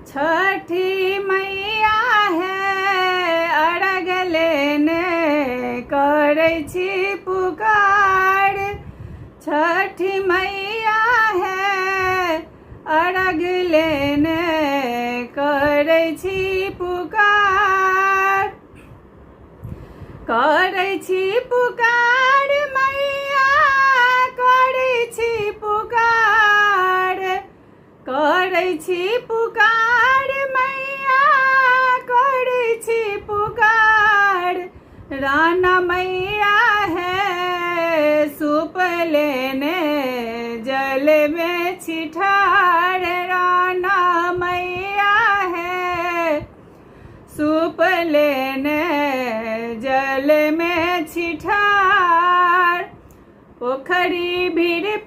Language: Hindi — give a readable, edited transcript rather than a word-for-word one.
छठी मैया है अरग लेने करै छी पुकार। छठी मैया है अरग लेने करै छी पुकार। करै छी पुकार मैया करै छी पुकार। करै छी पुकार मैया करै छी पुकार। राना मैया है सूप लेने जल में छिठार। राना मैया है सूप लेने जल में छिठार। पोखरी भीड़